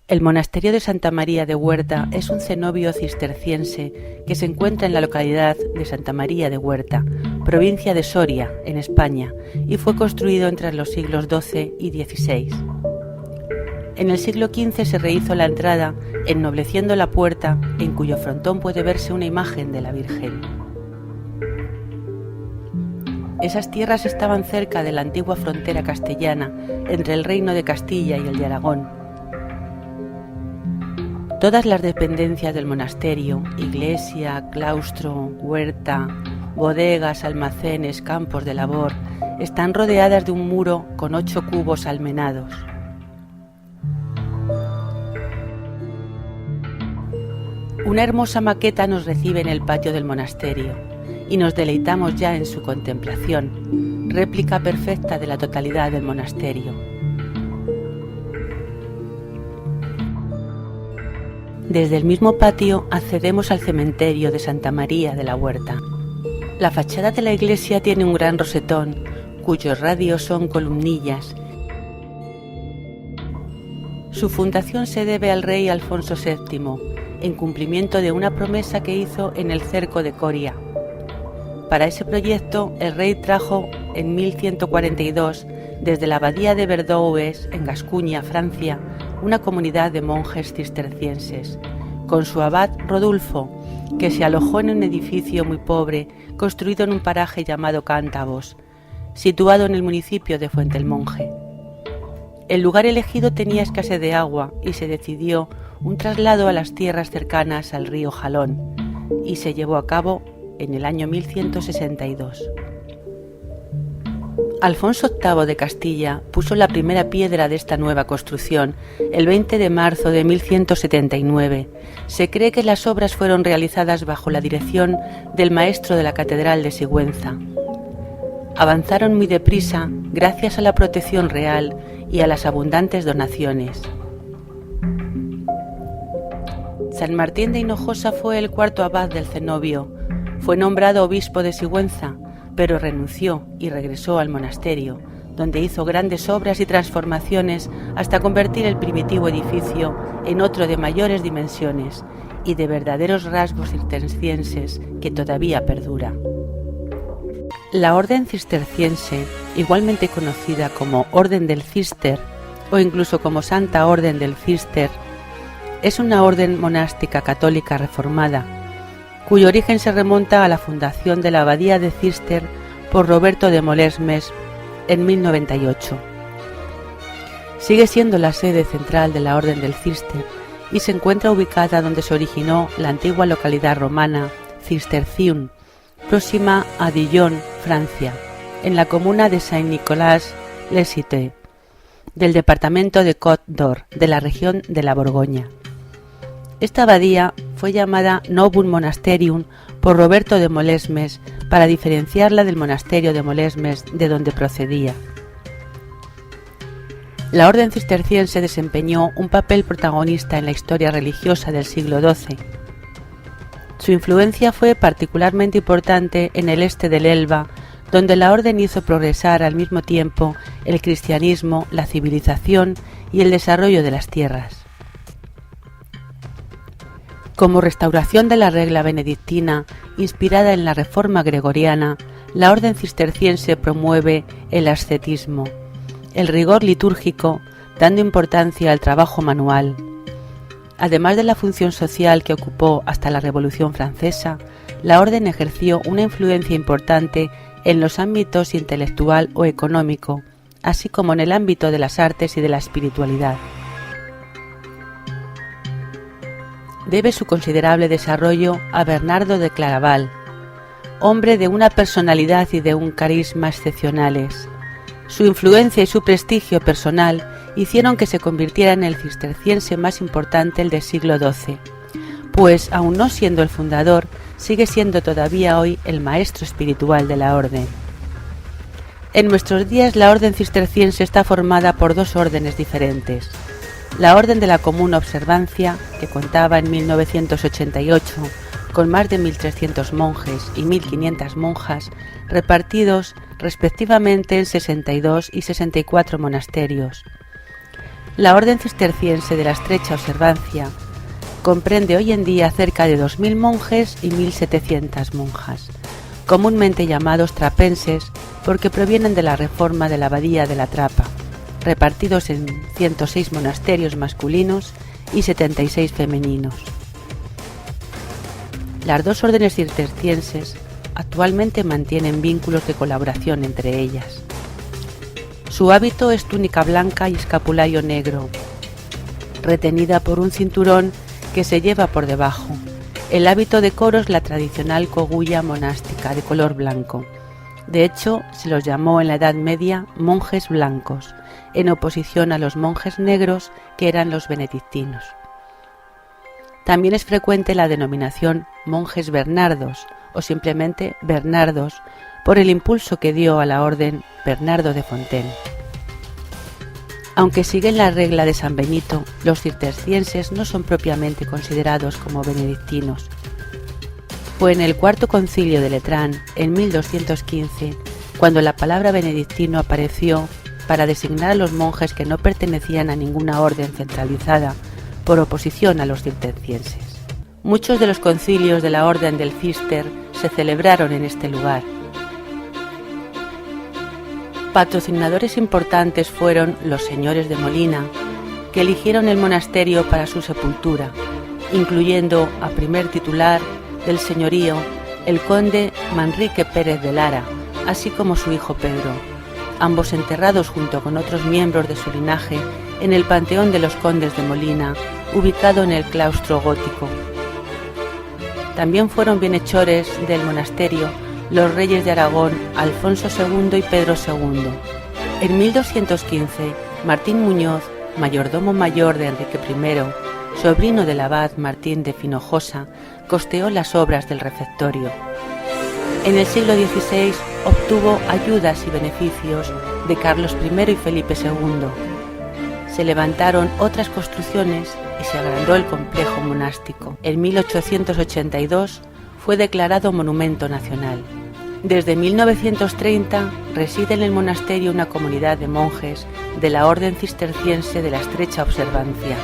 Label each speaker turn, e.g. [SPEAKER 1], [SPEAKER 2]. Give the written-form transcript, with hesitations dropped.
[SPEAKER 1] El monasterio de Santa María de Huerta es un cenobio cisterciense que se encuentra en la localidad de Santa María de Huerta, provincia de Soria, en España, y fue construido entre los siglos XII y XVI. En el siglo XV se rehizo la entrada, ennobleciendo la puerta, en cuyo frontón puede verse una imagen de la Virgen. Esas tierras estaban cerca de la antigua frontera castellana entre el reino de Castilla y el de Aragón. Todas las dependencias del monasterio, iglesia, claustro, huerta, bodegas, almacenes, campos de labor, están rodeadas de un muro con 8 cubos almenados. Una hermosa maqueta nos recibe en el patio del monasterio y nos deleitamos ya en su contemplación, réplica perfecta de la totalidad del monasterio. Desde el mismo patio accedemos al cementerio de Santa María de la Huerta. La fachada de la iglesia tiene un gran rosetón, cuyos radios son columnillas. Su fundación se debe al rey Alfonso VII, en cumplimiento de una promesa que hizo en el cerco de Coria. Para ese proyecto, el rey trajo en 1142, desde la abadía de Verdoues, en Gascuña, Francia, una comunidad de monjes cistercienses, con su abad Rodulfo, que se alojó en un edificio muy pobre, construido en un paraje llamado Cántabos, situado en el municipio de Fuentemonje. El lugar elegido tenía escasez de agua y se decidió un traslado a las tierras cercanas al río Jalón, y se llevó a cabo en el año 1162. Alfonso VIII de Castilla puso la primera piedra de esta nueva construcción el 20 de marzo de 1179. Se cree que las obras fueron realizadas bajo la dirección del maestro de la Catedral de Sigüenza. Avanzaron muy deprisa gracias a la protección real y a las abundantes donaciones. San Martín de Hinojosa fue el cuarto abad del cenobio. Fue nombrado obispo de Sigüenza, pero renunció y regresó al monasterio, donde hizo grandes obras y transformaciones hasta convertir el primitivo edificio en otro de mayores dimensiones y de verdaderos rasgos cistercienses que todavía perdura. La orden cisterciense, igualmente conocida como Orden del Cister o incluso como Santa Orden del Cister, es una orden monástica católica reformada, cuyo origen se remonta a la fundación de la abadía de Cister por Roberto de Molesmes en 1098. Sigue siendo la sede central de la Orden del Cister y se encuentra ubicada donde se originó la antigua localidad romana Cistercium, próxima a Dijon, Francia, en la comuna de Saint-Nicolas-les-Cité, del departamento de Côte-d'Or, de la región de la Borgoña. Esta abadía fue llamada Novum Monasterium por Roberto de Molesmes para diferenciarla del monasterio de Molesmes de donde procedía. La orden cisterciense desempeñó un papel protagonista en la historia religiosa del siglo XII. Su influencia fue particularmente importante en el este del Elba, donde la orden hizo progresar al mismo tiempo el cristianismo, la civilización y el desarrollo de las tierras. Como restauración de la regla benedictina, inspirada en la reforma gregoriana, la orden cisterciense promueve el ascetismo, el rigor litúrgico, dando importancia al trabajo manual. Además de la función social que ocupó hasta la Revolución Francesa, la orden ejerció una influencia importante en los ámbitos intelectual o económico, así como en el ámbito de las artes y de la espiritualidad. Debe su considerable desarrollo a Bernardo de Claraval, hombre de una personalidad y de un carisma excepcionales. Su influencia y su prestigio personal hicieron que se convirtiera en el cisterciense más importante del siglo XII, pues, aun no siendo el fundador, sigue siendo todavía hoy el maestro espiritual de la orden. En nuestros días la orden cisterciense está formada por 2 órdenes diferentes. La Orden de la Común Observancia, que contaba en 1988 con más de 1.300 monjes y 1.500 monjas, repartidos respectivamente en 62 y 64 monasterios. La Orden Cisterciense de la Estrecha Observancia comprende hoy en día cerca de 2.000 monjes y 1.700 monjas, comúnmente llamados trapenses porque provienen de la reforma de la abadía de la Trapa, repartidos en 106 monasterios masculinos y 76 femeninos. Las dos órdenes cistercienses actualmente mantienen vínculos de colaboración entre ellas. Su hábito es túnica blanca y escapulario negro, retenida por un cinturón que se lleva por debajo. El hábito de coro es la tradicional cogulla monástica de color blanco. De hecho, se los llamó en la Edad Media monjes blancos, en oposición a los monjes negros que eran los benedictinos. También es frecuente la denominación monjes bernardos o simplemente bernardos por el impulso que dio a la orden Bernardo de Fontaine. Aunque siguen la regla de San Benito, los cistercienses no son propiamente considerados como benedictinos. Fue en el Cuarto Concilio de Letrán, en 1215, cuando la palabra benedictino apareció para designar a los monjes que no pertenecían a ninguna orden centralizada, por oposición a los cistercienses. Muchos de los concilios de la Orden del Cister se celebraron en este lugar. Patrocinadores importantes fueron los señores de Molina, que eligieron el monasterio para su sepultura, incluyendo a primer titular del señorío el conde Manrique Pérez de Lara, así como su hijo Pedro, ambos enterrados junto con otros miembros de su linaje en el Panteón de los Condes de Molina, ubicado en el claustro gótico. También fueron bienhechores del monasterio los reyes de Aragón Alfonso II y Pedro II. En 1215, Martín Muñoz, mayordomo mayor de Enrique I, sobrino del abad Martín de Finojosa, costeó las obras del refectorio. En el siglo XVI obtuvo ayudas y beneficios de Carlos I y Felipe II. Se levantaron otras construcciones y se agrandó el complejo monástico. En 1882 fue declarado monumento nacional. Desde 1930 reside en el monasterio una comunidad de monjes de la Orden Cisterciense de la Estrecha Observancia.